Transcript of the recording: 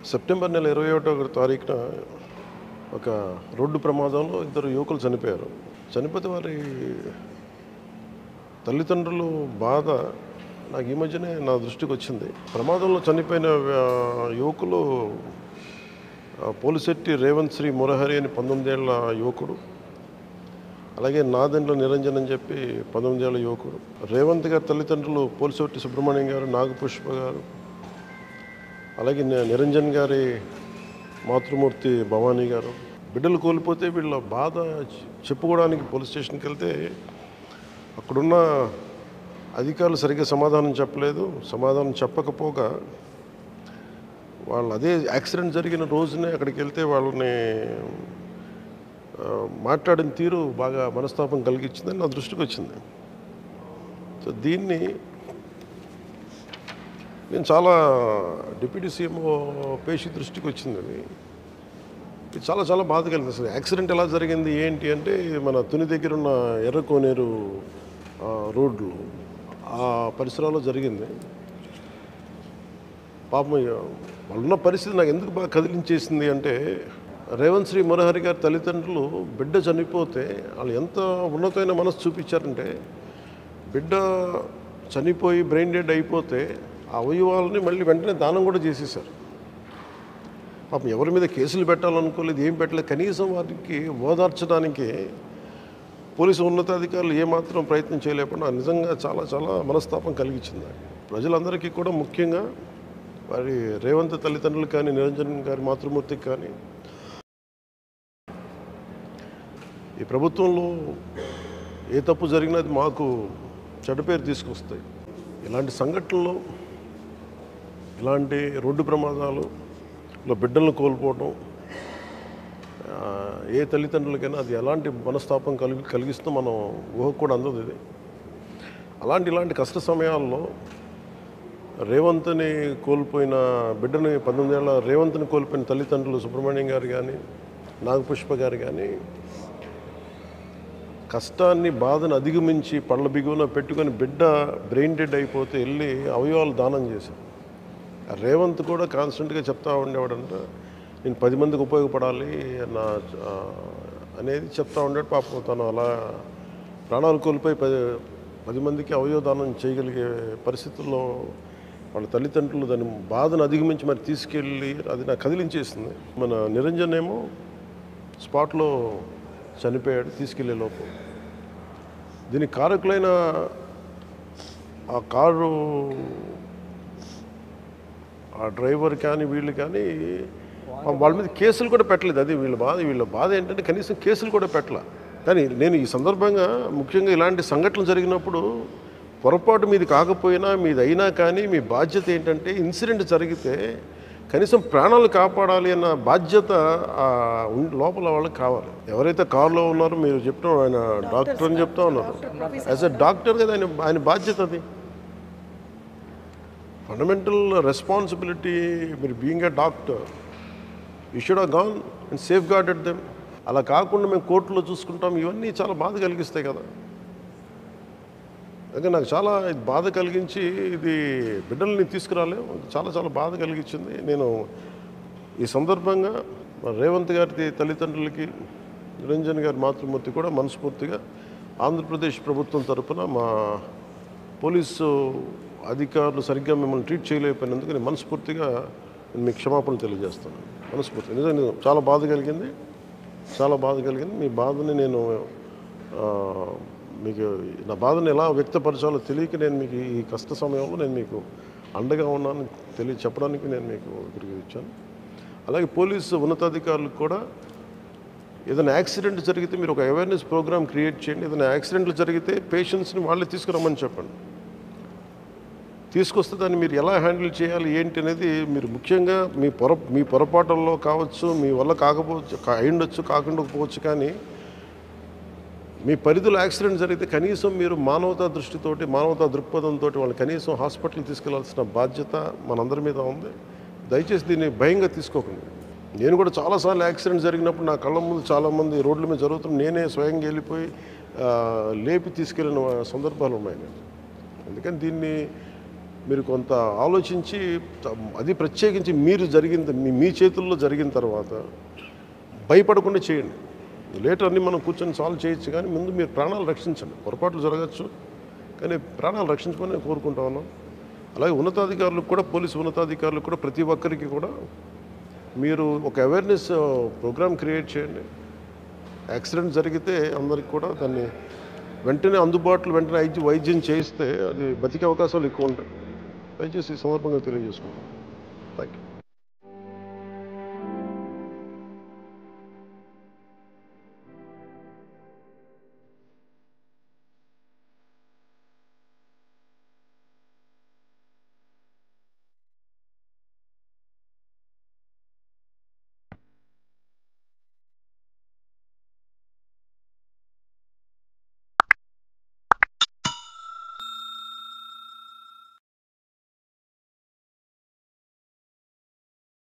September నెల 21వ తారీఖున ఒక రోడ్డు ప్రమాదంలో ఇద్దరు యువకులు చనిపోయారు. చనిపోతే వారి తల్లిదండ్రులు బాధ నాకు ఈ మధ్యనే నా దృష్టికి వచ్చింది. ప్రమాదంలో చనిపోయిన యువకులు పోలిశెట్టి రేవంత్ శ్రీ మురహరి అని 19 ఏళ్ల యువకుడు, అలాగే నాదెండ్ల నిరంజన్ అని చెప్పి 19 ఏళ్ల యువకుడు. రేవంత్ గారి తల్లిదండ్రులు పోలిశెట్టి సుబ్రహ్మణ్యం గారు, నాగపుష్ప గారు, అలాగే నిరంజన్ గారి మాతృమూర్తి భవానీ గారు. బిడ్డలు కోల్పోతే వీళ్ళ బాధ చెప్పుకోవడానికి పోలీస్ స్టేషన్కి వెళ్తే అక్కడున్న అధికారులు సరిగ్గా సమాధానం చెప్పలేదు. సమాధానం చెప్పకపోగా వాళ్ళు అదే యాక్సిడెంట్ జరిగిన రోజునే అక్కడికి వెళ్తే వాళ్ళని మాట్లాడిన తీరు బాగా మనస్తాపం కలిగించిందని నా దృష్టికి వచ్చింది. సో దీన్ని నేను చాలా డిప్యూటీ సీఎంఓ పేషి దృష్టికి వచ్చింది. ఇది చాలా చాలా బాధ కలిగింది. అసలు యాక్సిడెంట్ ఎలా జరిగింది ఏంటి అంటే, మన తుని దగ్గర ఉన్న ఎర్రకోనేరు రోడ్లు ఆ పరిసరాల్లో జరిగింది. పాపం వాళ్ళున్న పరిస్థితి నాకు ఎందుకు బాగా కదిలించేసింది అంటే, రేవంత్ శ్రీ మురహరి గారి తల్లిదండ్రులు బిడ్డ చనిపోతే వాళ్ళు ఎంత ఉన్నతమైన మనసు చూపించారంటే, బిడ్డ చనిపోయి బ్రెయిన్ డెడ్ అయిపోతే ఆ అవయవాలని మళ్ళీ వెంటనే దానం కూడా చేసేసారు. పాపం ఎవరి మీద కేసులు పెట్టాలనుకోలేదు, ఏం పెట్టలేదు. కనీసం వారికి ఓదార్చడానికి పోలీసు ఉన్నతాధికారులు ఏమాత్రం ప్రయత్నం చేయలేకుండా నిజంగా చాలా చాలా మనస్తాపం కలిగించింది. ప్రజలందరికీ కూడా, ముఖ్యంగా వారి రేవంత్ తల్లిదండ్రులు కానీ, నిరంజన్ గారి మాతృమూర్తికి కానీ, ఈ ప్రభుత్వంలో ఏ తప్పు జరిగినా అది మాకు చెడ్డ పేరు తీసుకొస్తాయి. ఇలాంటి సంఘటనలు, ఇలాంటి రోడ్డు ప్రమాదాలు, బిడ్డలను కోల్పోవడం ఏ తల్లిదండ్రులకైనా అది ఎలాంటి మనస్తాపం కలిగిస్తూ మనం ఊహకు కూడా అందదు. ఇది ఇలాంటి కష్ట సమయాల్లో రేవంత్ని కోల్పోయిన బిడ్డని, 19 ఏళ్ల రేవంత్ని కోల్పోయిన తల్లిదండ్రులు సుబ్రహ్మణ్యం గారు కానీ, నాగపుష్ప గారు కానీ కష్టాన్ని, బాధను అధిగమించి పళ్ళ బిగువన పెట్టుకొని బిడ్డ బ్రెయిన్ డెడ్ అయిపోతే వెళ్ళి అవయవాలు దానం చేశారు. రేవంత్ కూడా కాన్స్టెంట్గా చెప్తా ఉండేవాడంట, నేను 10 మందికి ఉపయోగపడాలి అనేది చెప్తా ఉండేవాడు. పాపం తను అలా ప్రాణాలు కోల్పోయి 10 మందికి అవయవదానం చేయగలిగే పరిస్థితుల్లో వాళ్ళ తల్లిదండ్రులు దాని బాధను అధిగమించి మరి తీసుకెళ్ళి అది నాకు కదిలించేసింది. మన నిరంజన్ ఏమో స్పాట్లో చనిపోయాడు తీసుకెళ్లే లోపు. దీనికి కారకులైన ఆ కారు ఆ డ్రైవర్ కానీ వీళ్ళు కానీ వాళ్ళ మీద కేసులు కూడా పెట్టలేదు. అది వీళ్ళ బాధ ఏంటంటే కనీసం కేసులు కూడా పెట్టలే. కానీ నేను ఈ సందర్భంగా ముఖ్యంగా ఇలాంటి సంఘటనలు జరిగినప్పుడు పొరపాటు మీది కాకపోయినా, మీది అయినా కానీ మీ బాధ్యత ఏంటంటే, ఇన్సిడెంట్ జరిగితే కనీసం ప్రాణాలు కాపాడాలి అన్న బాధ్యత లోపల వాళ్ళకి కావాలి. ఎవరైతే కారులో ఉన్నారో మీరు చెప్తాం, ఆయన డాక్టర్ అని చెప్తా ఉన్నారు. యాజ్ ఎ డాక్టర్ కదా ఆయన బాధ్యత అది. ఫండమెంటల్ రెస్పాన్సిబిలిటీ, మీరు being a doctor you should have gone and safe guarded them. అలా కాకుండా మేము కోర్టులో చూసుకుంటాం, ఇవన్నీ చాలా బాధ కలిగిస్తాయి కదా. అయితే నాకు చాలా బాధ కలిగించి, ఇది బిడ్డల్ని తీసుకురాలేము, చాలా చాలా బాధ కలిగించింది. నేను ఈ సందర్భంగా రేవంత్ గారి తల్లిదండ్రులకి, నిరంజన్ గారి మాతృమూర్తి కూడా మనస్ఫూర్తిగా ఆంధ్రప్రదేశ్ ప్రభుత్వం తరఫున మా పోలీసు అధికారులు సరిగ్గా మిమ్మల్ని ట్రీట్ చేయలేకపోయినందుకు నేను మనస్ఫూర్తిగా మీకు క్షమాపణలు తెలియజేస్తాను. మనస్ఫూర్తిగా నిజంగా చాలా బాధ కలిగింది, చాలా బాధ కలిగింది. మీ బాధని నేను మీకు నా బాధను ఎలా వ్యక్తపరచాలో తెలియక నేను మీకు ఈ కష్ట సమయంలో నేను మీకు అండగా ఉన్నాను చెప్పడానికి నేను మీకు ఇక్కడికి వచ్చాను. అలాగే పోలీసు ఉన్నతాధికారులకు కూడా ఏదైనా యాక్సిడెంట్ జరిగితే మీరు ఒక అవేర్నెస్ ప్రోగ్రామ్ క్రియేట్ చేయండి. ఏదైనా యాక్సిడెంట్లు జరిగితే పేషెంట్స్ని వాళ్ళే తీసుకురమ్మని చెప్పండి. తీసుకొస్తే దాన్ని మీరు ఎలా హ్యాండిల్ చేయాలి ఏంటి అనేది మీరు ముఖ్యంగా మీ పొరపాటుల్లో కావచ్చు, మీ వల్ల కాకపోవచ్చు, అయ్యుండొచ్చు, కాకుండకపోవచ్చు, కానీ మీ పరిధిలో యాక్సిడెంట్ జరిగితే కనీసం మీరు మానవతా దృష్టితోటి, మానవతా దృక్పథంతో వాళ్ళు కనీసం హాస్పిటల్కి తీసుకెళ్లాల్సిన బాధ్యత మనందరి మీద ఉంది. దయచేసి దీన్ని భయంగా తీసుకోకండి. నేను కూడా చాలాసార్లు యాక్సిడెంట్ జరిగినప్పుడు నా కళ్ళ ముందు చాలామంది రోడ్ల మీద జరుగుతున్న నేనే స్వయంగా వెళ్ళిపోయి లేపి తీసుకెళ్ళిన సందర్భాలు ఉన్నాయి. అందుకని దీన్ని మీరు కొంత ఆలోచించి అది ప్రత్యేకించి మీరు జరిగింది మీ చేతుల్లో జరిగిన తర్వాత భయపడకుండా చేయండి. లేటర్ అన్నీ మనం కూర్చొని సాల్వ్ చేయొచ్చు, కానీ ముందు మీరు ప్రాణాలు రక్షించండి. పొరపాట్లు జరగచ్చు, కానీ ప్రాణాలు రక్షించమని కోరుకుంటా ఉన్నాం. అలాగే ఉన్నతాధికారులకు కూడా, పోలీసు ఉన్నతాధికారులకు కూడా, ప్రతి ఒక్కరికి కూడా మీరు ఒక అవేర్నెస్ ప్రోగ్రామ్ క్రియేట్ చేయండి. యాక్సిడెంట్ జరిగితే అందరికి కూడా దాన్ని వెంటనే వైద్యం చేయిస్తే అది బతికే అవకాశాలు ఎక్కువ ఉంటాయి. దయచేసి ఈ సందర్భంగా తెలియజేసుకుంటాం.